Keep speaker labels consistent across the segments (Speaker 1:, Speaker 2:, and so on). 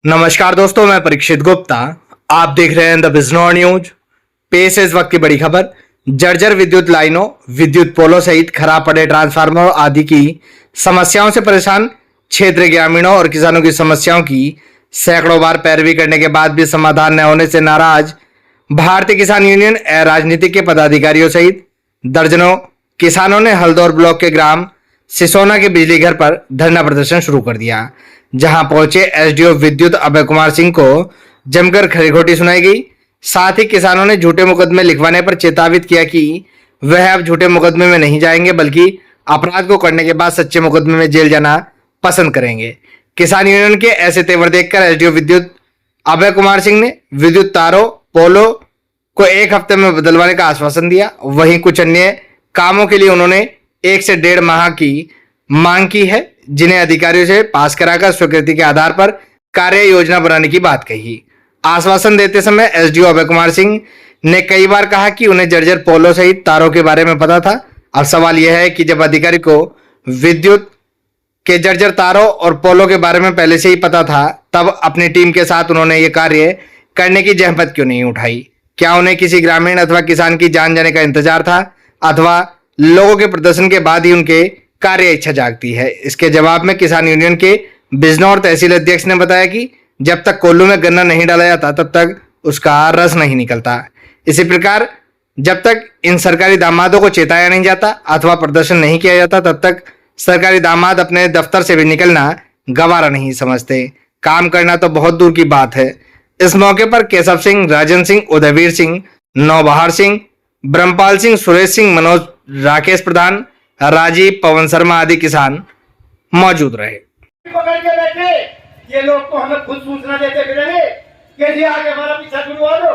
Speaker 1: नमस्कार दोस्तों, मैं परीक्षित गुप्ता। आप देख रहे हैं द बिजनौर न्यूज। पेश है इस वक्त की बड़ी खबर। जर्जर विद्युत लाइनों, विद्युत पोलों सहित खराब पड़े ट्रांसफार्मर आदि की समस्याओं से परेशान क्षेत्रीय ग्रामीणों और किसानों की समस्याओं की सैकड़ों बार पैरवी करने के बाद भी समाधान न होने से नाराज भारतीय किसान यूनियन राजनीतिक के पदाधिकारियों सहित दर्जनों किसानों ने हल्दौर ब्लॉक के ग्राम सिसोना के बिजली घर पर धरना प्रदर्शन शुरू कर दिया। जहां पहुंचे एसडीओ विद्युत अभय कुमार सिंह को जमकर खरीखोटी सुनाई गई। साथ ही किसानों ने झूठे मुकदमे लिखवाने पर चेतावित किया कि वह अब झूठे मुकदमे में नहीं जाएंगे, बल्कि अपराध को करने के बाद सच्चे मुकदमे में जेल जाना पसंद करेंगे। किसान यूनियन के ऐसे तेवर देखकर एसडीओ विद्युत अभय कुमार सिंह ने विद्युत तारों पोलो को 1 हफ्ते में बदलवाने का आश्वासन दिया। वहीं कुछ अन्य कामों के लिए उन्होंने 1 से 1.5 माह की मांग की है, जिन्हें अधिकारियों से पास कराकर स्वीकृति के आधार पर कार्य योजना बनाने की बात कही। आश्वासन देते समय एसडीओ अभय कुमार सिंह ने कई बार कहा कि उन्हें जर्जर पोलो सहित तारों के बारे में पता था। अब सवाल यह है कि जब अधिकारी को विद्युत के जर्जर तारों और पोलो के बारे में पहले से ही पता था, तब अपनी टीम के साथ उन्होंने ये कार्य करने की जहमत क्यों नहीं उठाई? क्या उन्हें किसी ग्रामीण अथवा किसान की जान जाने का इंतजार था, अथवा लोगों के प्रदर्शन के बाद ही उनके कार्य इच्छा जागती है? इसके जवाब में किसान यूनियन के बिजनौर तहसील अध्यक्ष ने बताया कि जब तक कोल्लू में गन्ना नहीं डाला जाता तब तक उसका रस नहीं निकलता। इसी प्रकार जब तक इन सरकारी दामादों को चेताया नहीं जाता अथवा प्रदर्शन नहीं किया जाता, तब तक सरकारी दामाद अपने दफ्तर से भी निकलना गवारा नहीं समझते। काम करना तो बहुत दूर की बात है। इस मौके पर केशव सिंह, राजन सिंह, उदयवीर सिंह, नौबहार सिंह, ब्रह्मपाल सिंह, सुरेश सिंह, मनोज, राकेश प्रधान, राजीव, पवन शर्मा आदि किसान मौजूद रहे।
Speaker 2: पकड़ के बैठे ये लोग तो हमें खुद सूचना देते फिरेंगे कि जी आगे हमारा पीछा छुड़वा दो।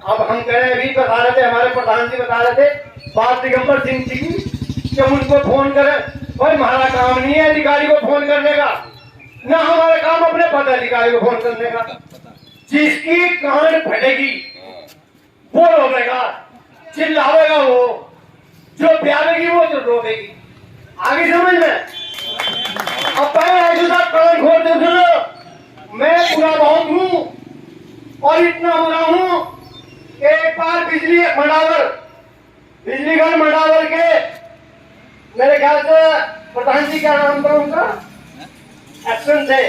Speaker 2: अब हम कह रहे भी बता रहे थे, हमारे प्रधान जी बता रहे थे बात दिगंबर सिंह जी की कि उनको फोन करें। भाई हमारा काम नहीं है अधिकारी को फोन करने का, ना हमारा काम अपने पदाधिकारी को फोन करने का। जिसकी कान फटेगी वो रोवेगा, चिल्लावेगा वो, जो प्यारेगी वो जो रोवेगी। आगे समझ में अब कान खोल दे सुनो। मैं बुरा बहुत हूँ और इतना बुरा हूँ कि एक बार बिजली घर मंडावर के मेरे ख्याल से प्रधान जी क्या नाम था उनका, एक्शन थे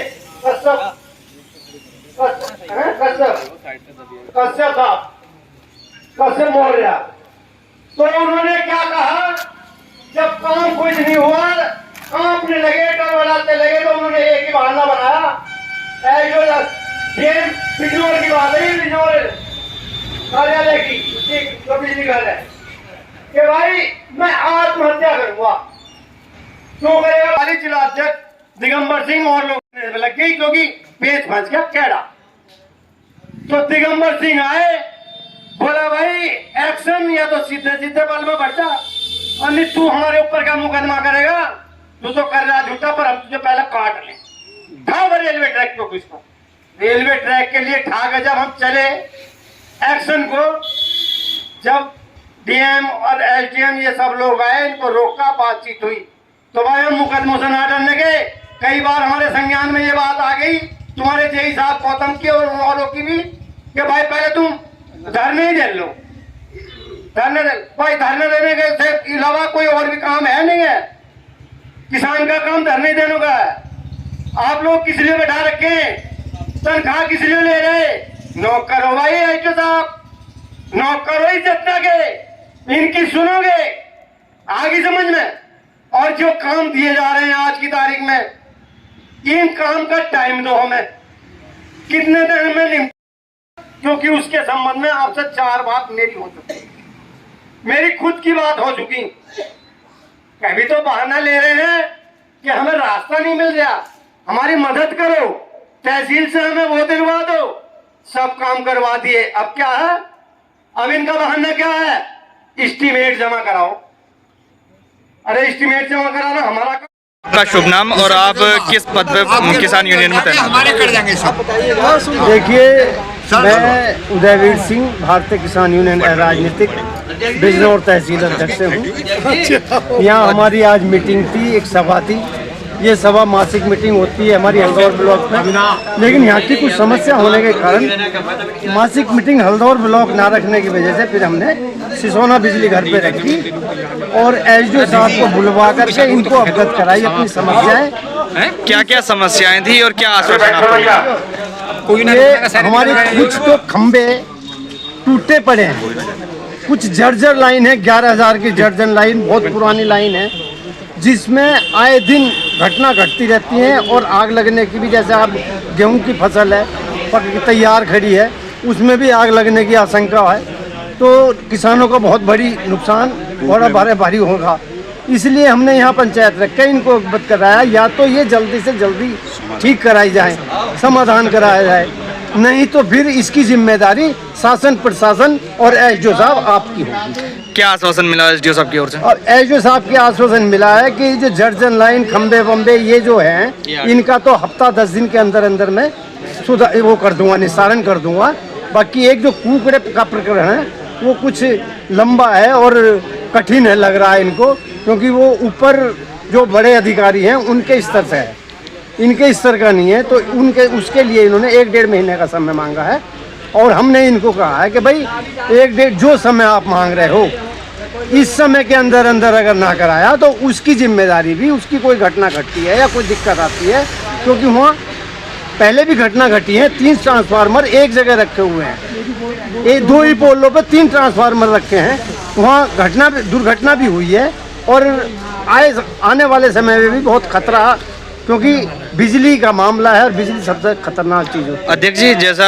Speaker 2: कश्यप मौर्य। तो उन्होंने क्या कहा, जब काम कुछ नहीं हुआ, कांपने लगे, डरवलाते लगे, तो उन्होंने एक ही बहाना बनाया। बिजनौर की बात है, बिजनौर कार्यालय की जो बिजली घर है कि भाई मैं आत्महत्या करूंगा। क्यों करेगा? वाली जिलाध्यक्ष दिगंबर सिंह और लोग लग गई क्योंकि पेच फंस गया कैड़ा। तो दिगंबर सिंह आए, बोला भाई एक्शन या तो सीधे सीधे बल में बढ़ जा, और नहीं तू हमारे ऊपर का मुकदमा करेगा, तू तो कर रहा झूठा, पर हम तुझे पहले काट ले। ढाब रेलवे ट्रैक को किसको, रेलवे ट्रैक के लिए ठाक। जब हम चले एक्शन को, जब डीएम और एसडीएम ये सब लोग आए, इनको रोका, बातचीत हुई, तो भाई हम मुकदमों से ना डरने गए। कई बार हमारे संज्ञान में ये बात आ गई, तुम्हारे जेई साहब गौतम की और वालों की भी, कि भाई पहले तुम धरने ही दे लो, धरने दे। भाई धरने देने के अलावा कोई और भी काम है नहीं है। किसान का काम धरने देने का है। आप लोग किस लिए बैठा रखे, तनख्वाह किस लिए ले रहे? नौकर हो भाई ऐसे साहब, नौकर हो इज्जत के, इनकी सुनोगे आगे समझ में। और जो काम दिए जा रहे हैं आज की तारीख में, इन काम का टाइम दो हमें, कितने दिन में नहीं, क्योंकि उसके संबंध में आपसे 4 बात मेरी हो चुकी, मेरी खुद की बात हो चुकी। कभी तो बहाना ले रहे हैं कि हमें रास्ता नहीं मिल रहा, हमारी मदद करो, तहसील से हमें वो दिलवा दो, सब काम करवा दिए। अब क्या है, अब इनका बहाना क्या है, एस्टीमेट जमा कराओ। अरे एस्टीमेट जमा कराना हमारा काम।
Speaker 1: आपका शुभ नाम और आप किस पद पे किसान यूनियन में तैनात?
Speaker 3: हमारे कर जाएंगे सब।
Speaker 4: देखिए, मैं उदयवीर सिंह, भारतीय किसान यूनियन राजनीतिक बिजनौर तहसील अध्यक्ष हूँ। यहाँ हमारी आज मीटिंग थी, एक सभा थी ये सभा मासिक मीटिंग होती है हमारी हल्दौर ब्लॉक में, लेकिन यहाँ की कुछ समस्या होने के कारण मासिक मीटिंग हल्दौर ब्लॉक ना रखने की वजह से फिर हमने सिसोना बिजली घर पे रखी और एसडीओ साहब को बुलवा करके इनको अवगत कराई अपनी समस्याएं।
Speaker 1: क्या क्या समस्याएं थी और क्या आश्वासन आपको मिला?
Speaker 4: ये हमारे कुछ तो खंबे टूटे पड़े हैं, कुछ जर्जर लाइन है, 11,000 की जर्जर लाइन, बहुत पुरानी लाइन है जिसमें आए दिन घटना घटती रहती है और आग लगने की भी, जैसे आप गेहूं की फसल है पक तैयार खड़ी है उसमें भी आग लगने की आशंका है, तो किसानों का बहुत बड़ी नुकसान बड़ा भारी होगा। इसलिए हमने यहाँ पंचायत रख के इनको अवगत कराया, या तो ये जल्दी से जल्दी ठीक कराई जाए, समाधान कराया जाए, नहीं तो फिर इसकी जिम्मेदारी शासन प्रशासन और एसडीओ साहब आपकी होगी।
Speaker 1: क्या आश्वासन मिला एसडीओ साहब की ओर से?
Speaker 4: और एसडीओ साहब के आश्वासन मिला है कि जो जर्जन लाइन खंबे वंबे ये जो हैं इनका तो हफ्ता 10 दिन के अंदर अंदर में सुधार वो कर दूंगा, निस्तारण कर दूंगा। बाकी एक जो कुकड़े का प्रकरण है वो कुछ लंबा है और कठिन है लग रहा है इनको, क्योंकि वो ऊपर जो बड़े अधिकारी हैं उनके स्तर से है, इनके स्तर का नहीं है, तो उनके उसके लिए इन्होंने 1-1.5 महीने का समय मांगा है। और हमने इनको कहा है कि भाई 1-1.5 जो समय आप मांग रहे हो इस समय के अंदर अंदर अगर ना कराया तो उसकी जिम्मेदारी भी, उसकी कोई घटना घटती है या कोई दिक्कत आती है, क्योंकि वहाँ पहले भी घटना घटी है, 3 ट्रांसफार्मर एक जगह रखे हुए हैं, ये 2 ही पोलों पर 3 ट्रांसफार्मर रखे हैं, वहाँ दुर्घटना भी हुई है और आने वाले समय में भी बहुत खतरा, क्योंकि बिजली का मामला है और बिजली सबसे खतरनाक चीज़ होती है।
Speaker 1: अध्यक्ष जी, जैसा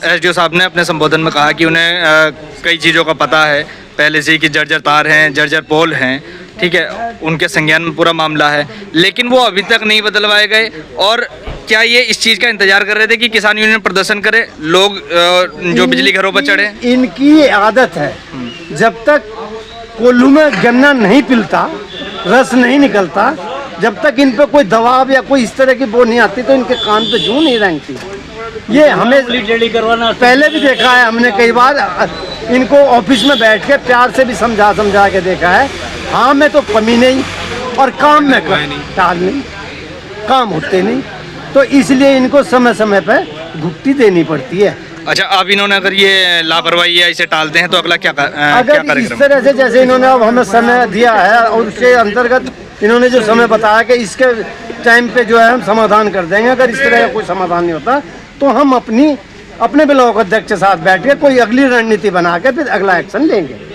Speaker 1: एसडीओ साहब ने अपने संबोधन में कहा कि उन्हें कई चीज़ों का पता है पहले से ही कि जर्जर तार हैं, जर्जर पोल हैं, ठीक है, उनके संज्ञान में पूरा मामला है, लेकिन वो अभी तक नहीं बदलवाए गए। और क्या ये इस चीज़ का इंतजार कर रहे थे कि किसान यूनियन प्रदर्शन करे, लोग जो बिजली घरों पर चढ़े?
Speaker 4: इनकी आदत है, जब तक कोल्हू में गन्ना नहीं पिलता, रस नहीं निकलता, जब तक इन पे कोई दबाव या कोई इस तरह की वो नहीं आती तो इनके कान पे जूं नहीं रेंगती। ये हमें करवाना पहले भी देखा है हमने कई बार, इनको ऑफिस में बैठ के प्यार से भी समझा के देखा है, हाँ में तो कमी नहीं और काम में टाल नहीं, काम होते नहीं, तो इसलिए इनको समय समय पे भुगती देनी पड़ती है।
Speaker 1: अच्छा, अब इन्होंने अगर ये लापरवाही या इसे टालते हैं तो अगला क्या
Speaker 4: अगर इस तरह से जैसे इन्होंने अब हमें समय दिया है और उसके अंतर्गत इन्होंने जो समय बताया कि इसके टाइम पे जो है हम समाधान कर देंगे, अगर इस तरह का कोई समाधान नहीं होता तो हम अपने ब्लॉक अध्यक्ष के साथ बैठ के कोई अगली रणनीति बना के फिर अगला एक्शन लेंगे।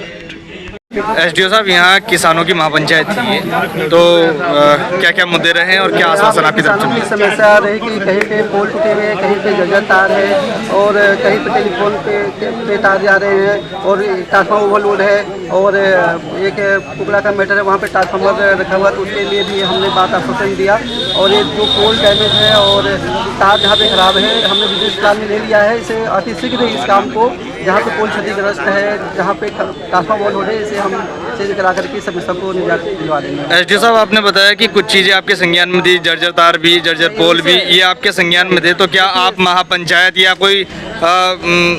Speaker 1: एसडीओ साहब, यहाँ किसानों की महापंचायत थी, तो क्या क्या मुद्दे रहे और क्या आश्वासन आपकी तरफ से
Speaker 3: किसानों की समस्या रही कि कहीं पे पोल टूटे हुए हैं, कहीं पे जर्जर तार है और कहीं पे टेलीफोन पे तार जा रहे हैं और ट्रांसफार्मर ओवरलोड है और एक कुकड़ा का मैटर है, वहाँ पे ट्रांसफार्मर रखा हुआ, तो उसके लिए भी हमने बात आश्वासन दिया। और ये जो पोल डैमेज है और तार जहाँ पे खराब है, हमने बिजनेस प्लान में ले लिया है, इसे अतिशीघ्र इस काम को, जहाँ पे पोल क्षतिग्रस्त है, जहाँ पे ट्रांसफार्मर ओवरलोड है, इसे हम चेंज करा करके समस्या को निजात दिलवा देंगे।
Speaker 1: एसडीओ साहब, आपने बताया कि कुछ चीज़ें आपके संज्ञान में थी, जर्जर तार भी, जर्जर पोल भी, ये आपके संज्ञान में थे, तो क्या आप महापंचायत या कोई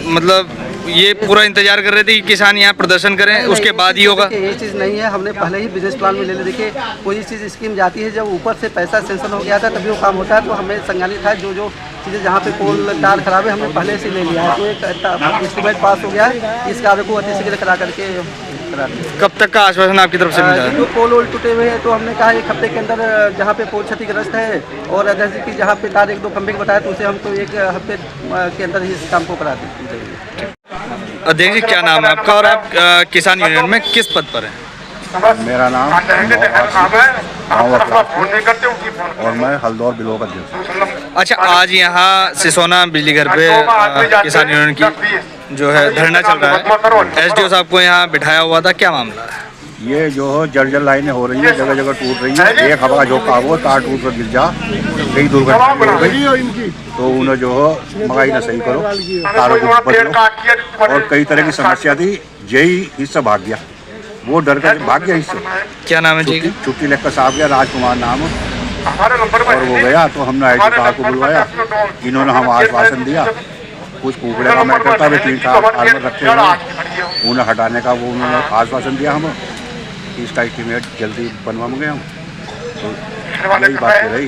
Speaker 1: मतलब ये पूरा इंतजार कर रहे थे कि किसान यहाँ प्रदर्शन करें, उसके बाद ही होगा?
Speaker 3: ये चीज़ नहीं है, हमने पहले ही बिजनेस प्लान में ले लिया। देखिए, कोई चीज़ स्कीम जाती है, जब ऊपर से पैसा सेंक्शन हो गया था तभी वो काम होता है, तो हमें संज्ञानित था जो चीज़ें जहाँ पे पोल तार खराब है हमने पहले से ले लिया है, तो एक इंस्ट्रूमेंट पास हो गया है, इस कार्य को अतिशीघ्र करा करके करा दें।
Speaker 1: कब तक का आश्वासन आपकी तरफ से मिला है?
Speaker 3: जो पोल वोल टूटे हुए हैं तो हमने कहा 1 हफ्ते के अंदर जहाँ पे पोल क्षतिग्रस्त है और जैसे कि जहाँ पे तार 1-2 खंभे बताया, तो उसे हम तो 1 हफ्ते के अंदर ही इस काम को करा देंगे।
Speaker 1: अध्यक्ष जी, क्या नाम है आपका और आप किसान यूनियन में किस पद पर हैं?
Speaker 5: मेरा नाम और मैं हल्दौर ब्लॉक अध्यक्ष।
Speaker 1: अच्छा, आज यहाँ सिसोना बिजली घर पे किसान यूनियन की जो है धरना चल रहा है, एसडीओ साहब को यहाँ बिठाया हुआ था, क्या मामला है?
Speaker 5: ये जो जर्जर लाइनें हो रही है, जगह जगह टूट रही है, एक हवा का झोंका वो तार टूट कर गिर जा, कई दुर्घटना हो गई, तो उन्हें जो हो मगाई न सही करो, तारों को बदलो, और कई तरह की समस्या थी, यही हिस्सा भाग गया, वो डर कर भाग गया हिस्सा।
Speaker 1: क्या नाम है जी?
Speaker 5: छुट्टी लेकर साहब गया, राजकुमार नाम, और वो गया तो हमने आई साहब को बुलवाया, इन्होंने हम आश्वासन दिया, कुछ कुकड़े का मैटर था, 3 ट्रांसफार्मर रखे हुए, उन्हें हटाने का वो उन्होंने आश्वासन दिया, हम इसका एस्टीमेट जल्दी बनवाएंगे हम, तो यही बात है रही।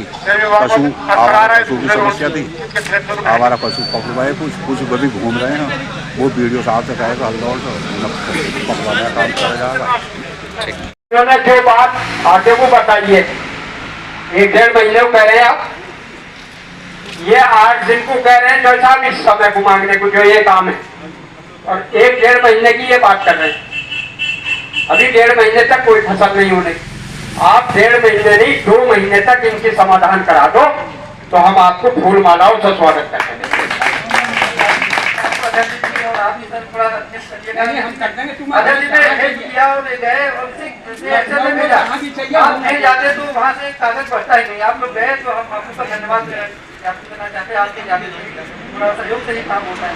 Speaker 5: पशु आवारा पशु की समस्या थी, आवारा पशु पकड़वाए कुछ भी घूम रहे हैं, वो वीडियो साहब से कहेगा हल्दौड़ से पकड़वाने का काम किया जाएगा।
Speaker 2: उन्होंने जो बात आगे को बताइए, 1-1.5 महीने को कह रहे हैं आप, ये 8 दिन को कह रहे हैं जज साहब इस समय को मांगने को जो ये काम है, और 1-1.5 महीने की ये बात कर रहे हैं। अभी 1.5 महीने तक कोई फसल नहीं होने, आप 1.5 महीने नहीं 2 महीने तक इनके समाधान करा दो तो हम आपको फूल मालाओं से स्वागत करते हैं। आप नहीं जाते तो वहाँ से कागज बढ़ता ही नहीं, आप लोग गए तो हम आपको धन्यवाद देना चाहते हैं। आपके जाने थोड़ा सहयोग से ही काम होता है।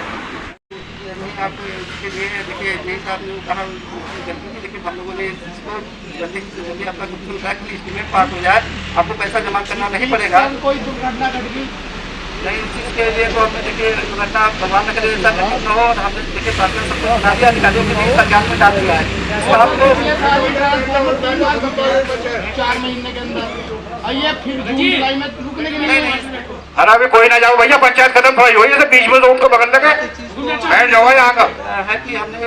Speaker 2: आपको इसके लिए देखिए जैसे आपने कहा गलती, लेकिन हम लोगों ने इसको जल्दी से जल्दी आपका एस्टिमेट पास हो जाए, आपको पैसा जमा करना नहीं पड़ेगा। कोई दुर्घटना घट गई नहीं, उस चीज़ के लिए तो हमने देखिए दुर्घटना भगवान न करे ऐसा घटित न हो, और हमने देखिए शासन सबको बना दिया, अधिकारियों के लिए ज्ञान में डाल दिया है। तो आपको
Speaker 6: 4 महीने के अंदर आइए, फिर जून जुलाई में रुकने के लिए
Speaker 2: अरे अभी कोई ना जाओ भैया, पंचायत खत्म थोड़ी हुई है, बीच में रोड को पकड़ लगे बैठ जाओ। यहाँ का है कि हमने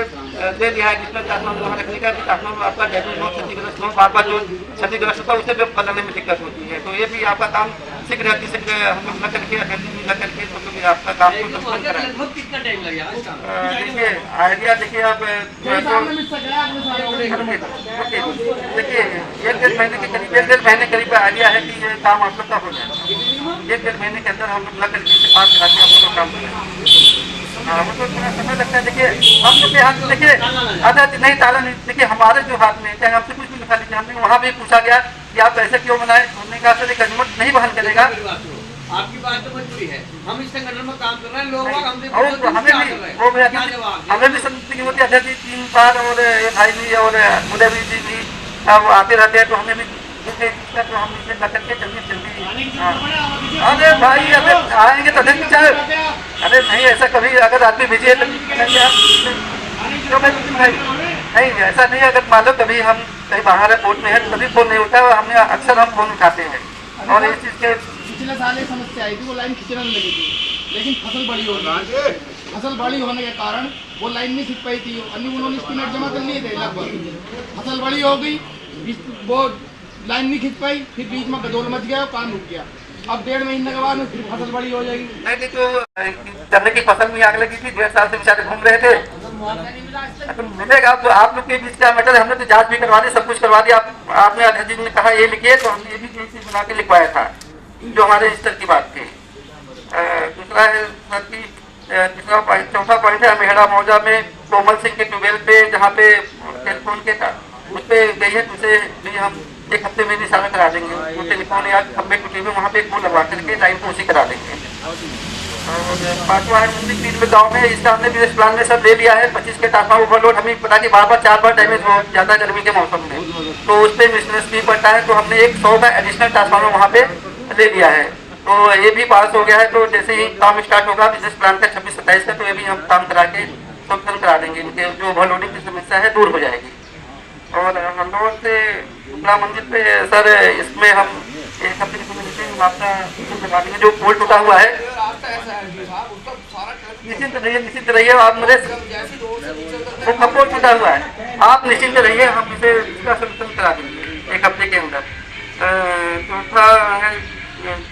Speaker 2: दे दिया है जिसमें तापमान वहाँ रखने का, तापमान आपका डेबिट हो, क्षतिग्रस्त हो, बार बार जो क्षतिग्रस्त होता है उसे भी बदलने में दिक्कत होती है। तो ये भी आपका काम शीघ्र हम लोग न करके न करके तो लोग आपका काम को संपन्न कराएं। देखिए आइडिया देखिए आप देखिए 1-1.5 महीने के करीब 1-1.5 महीने करीब आइडिया है कि ये काम आप लोग का हो जाए। 1-1.5 महीने के अंदर हम लोग न करके से पास करा के हम लोग काम करें। वो तो थोड़ा समय लगता है। देखिए हम लोग के हाथ में देखिए आधा नहीं ताला नहीं, देखिए हमारे जो हाथ में चाहे आपसे कुछ भी लिखा लीजिए। हमने वहाँ भी पूछा गया कि आप ऐसे क्यों बनाए, हमने कहा सर कंज्यूमर नहीं वहन करेगा।
Speaker 7: आपकी बात तो मजबूरी है, हम इस संगठन में काम कर रहे हैं, लोग
Speaker 2: हमें भी संतुष्टि होती है। अध्यक्ष जी 3 बार और भाई जी और मुझे भी अब आते रहते हैं, तो हमें भी तो हम इसे न करके जल्दी अरे भाई अगर आएंगे तो अध्यक्ष चाहे अरे नहीं ऐसा कभी अगर आदमी भेजिए है तो भाई नहीं ऐसा नहीं। अगर मान लो कभी हम कहीं बाहर है बोर्ड में है तभी फोन नहीं होता है, हमने अक्सर हम फोन उठाते हैं। और इस चीज़ के
Speaker 6: पिछले साल एक समस्या आई थी, वो लाइन खिंचने लगी थी, लेकिन फसल बड़ी हो गई। फसल बड़ी होने के कारण वो लाइन नहीं खिंच पाई थी, अन्य उन्होंने एस्टीमेट जमा कर लिए थे लगभग। फसल बड़ी हो गई, वो लाइन नहीं खिंच पाई, फिर बीच में गदौल मच गया और काम रुक गया। अब 1.5 महीने के बाद फिर फसल बड़ी हो जाएगी।
Speaker 2: नहीं तो गन्ने की फसल में आग लगी थी, 1.5 साल से बेचारे घूम रहे थे, तो मिलेगा। तो आप लोग के बीच क्या मैटर है, हमने तो जांच भी करवा दी, सब कुछ करवा दिया। आपने अध्यक्ष जी ने कहा ये लिखिए, तो हमने ये भी चीज बना के लिखवाया था जो हमारे स्तर की बात थी। दूसरा है सर की चौथा पॉइंट है मेहड़ा मौजा में कोमल सिंह के ट्यूबवेल पे जहाँ पे टेलीफोन के था उस पर गई है, उसे भी हम 1 हफ्ते में निशाना करा देंगे। वो टेलीफोन या खंबे टूटे हुए वहाँ पे एक बोर्ड लगवा करके लाइन को उसी करा देंगे। और 5वां है मुंडी पीर में गाँव में इसका हमने बिजनेस प्लान में सब ले लिया है। 25 के तापमान ओवरलोड हमें पता कि बार 4 बार डैमेज हो ज़्यादा गर्मी के मौसम में, तो उस पर मेंटेनेंस भी पड़ता है। तो हमने एक 100 का एडिशनल ट्रांसफार्मर वहाँ पे ले लिया है, तो ये भी पास हो गया है। तो जैसे ही काम स्टार्ट होगा बिजनेस प्लान का 26-27 का, तो ये भी हम काम करा के संपन्न करा देंगे। इनके जो ओवरलोडिंग की समस्या है दूर हो जाएगी। और हंदौड़ से उपला मंदिर पे सर इसमें हम 1 हफ्ते की मीटिंग आपका करवा देंगे। जो पोल टूटा हुआ है निश्चिंत रहिए आप मेरे वो पोल टूटा हुआ है, आप निश्चिंत रहिए, हम इसे इसका सलूशन करा देंगे 1 हफ्ते के अंदर। चौथा है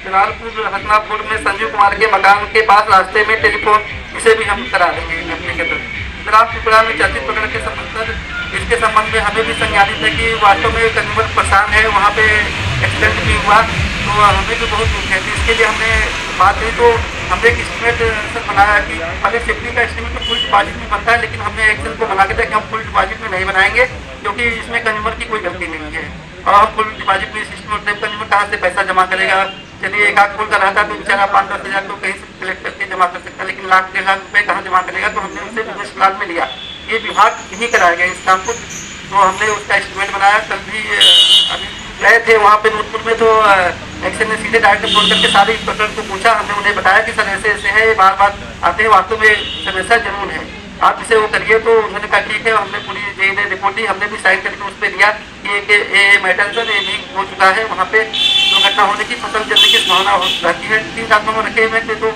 Speaker 2: जलालपुर हसनापुर में संजीव कुमार के मकान के पास रास्ते में टेलीफोन, इसे भी हम करा देंगे 1 हफ्ते के अंदर। ग्राम टुकड़ा में चर्चित पकड़ के संबंध इसके संबंध में हमें भी संज्ञानित है कि वास्तव में कंज्यूमर परेशान है, वहाँ पे एक्सीडेंट भी हुआ, तो हमें भी बहुत दुख है। तो इसके लिए हमने बात की, तो हमने एक एस्टीमेट सर बनाया कि अगर सेफ्टी का एस्टीमेट तो फुल डिपॉजिट में बनता है, लेकिन हमने एक्शन को बना के दिया कि हम फुल डिपॉजिट में नहीं बनाएंगे, क्योंकि इसमें कंज्यूमर की कोई गलती नहीं है। और हम फुल डिपॉजिट में सिस्टम होते हैं, कंज्यूमर कहाँ से पैसा जमा करेगा। चलिए 1 आध फुल का रहता तो बेचारा 5-10 हज़ार तो कहीं से कलेक्ट करके जमा कर सकता है, लेकिन 1-1.5 लाख रुपये कहाँ जमा करेगा। तो हमने उनसे बिजनेस प्लान में लिया, ये विभाग नहीं कराया गया इस काम को, तो हमने उसका एस्टीमेट बनाया। कल भी अभी गए थे वहाँ पे नूरपुर में, तो एक्शन ने सीधे डायरेक्ट फोन करके सारी प्रकरण को पूछा। हमने उन्हें बताया कि सर ऐसे ऐसे है, ये बार बार आते हैं, वास्तव में समस्या जरूर है, आप इसे वो करिए। तो उन्होंने कहा ठीक है, हमने पूरी जे ने रिपोर्ट दी, हमने भी साइन करके उस पर दिया कि ये मैटर सर ये भी हो चुका है, वहाँ पे न होने की, फसल जलने की संभावना रहती है। 3 ट्रांसफार्मर रखे हुए थे तो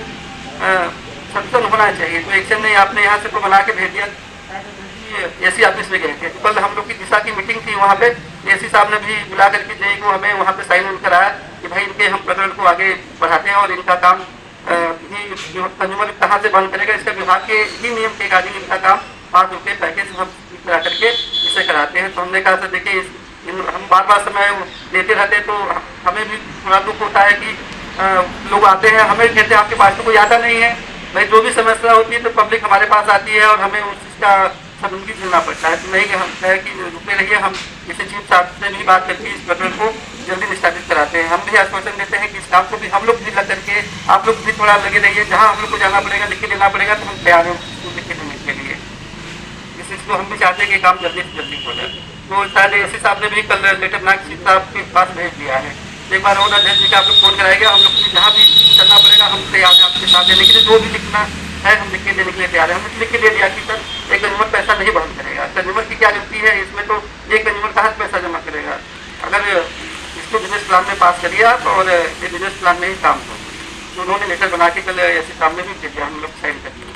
Speaker 2: संतुलन होना चाहिए। तो एक्शन ने आपने यहाँ से तो बना के भेज दिया, एसी ऑफिस में गए थे। तो कल हम लोग की दिशा की मीटिंग थी, वहाँ पे एसी साहब ने भी बुला करके जेई को हमें वहाँ पे साइन उन कराया कि भाई इनके हम प्रकरण को आगे बढ़ाते हैं और इनका काम कंज्यूमर कहाँ से बंद करेगा, इसका विभाग के ही नियम के अकॉर्डिंग इनका काम 5 रुपये पैकेज हम करा करके इसे कराते हैं। तो हमने कहा था देखिए हम बार बार समय लेते रहते तो हमें भी थोड़ा दुख होता है कि लोग आते हैं, हमें कहते हैं आपके पास तो कोई आता नहीं है। भाई जो भी समस्या होती है तो पब्लिक हमारे पास आती है और हमें उस चीज़ का सब उनकी झेलना पड़ता है। तो नहीं हम है कि रुके रहिए, हम इसे चीफ साहब से भी बात करके इस प्रकरण को जल्दी निष्पादित कराते हैं। हम भी आश्वासन देते हैं कि इस काम को भी हम लोग भी लग करके आप लोग भी थोड़ा लगे रहिए। जहाँ हम लोग को जाना पड़ेगा, लिख के देना पड़ेगा तो हम तैयार हैं उसको लिख के देने के लिए। इस चीज़ को हम भी चाहते हैं कि काम जल्दी से जल्दी हो जाए। तो शायद एसी साहब ने भी कल लेटर बना के चीफ साहब के पास भेज दिया है। एक बार और अध्यक्ष जी का आप लोग फोन कराएगा, हम लोग को जहाँ भी करना पड़ेगा हम तैयार हैं आपके साथ देने के लिए। जो भी लिखना है हम लिख के देने के लिए तैयार हैं। हमने लिख के दे दिया कि सर एक कंज्यूमर पैसा नहीं बंद करेगा। कंज्यूमर की क्या गलती है इसमें? तो एक कंज्यूमर कहाँ से पैसा जमा करेगा? अगर इसको बिजनेस प्लान में पास करिए आप और ये बिजनेस प्लान में ही काम हो। तो उन्होंने लेटर बना के कल ऐसे काम में भी भेज दिया, हम लोग साइन कर दिए।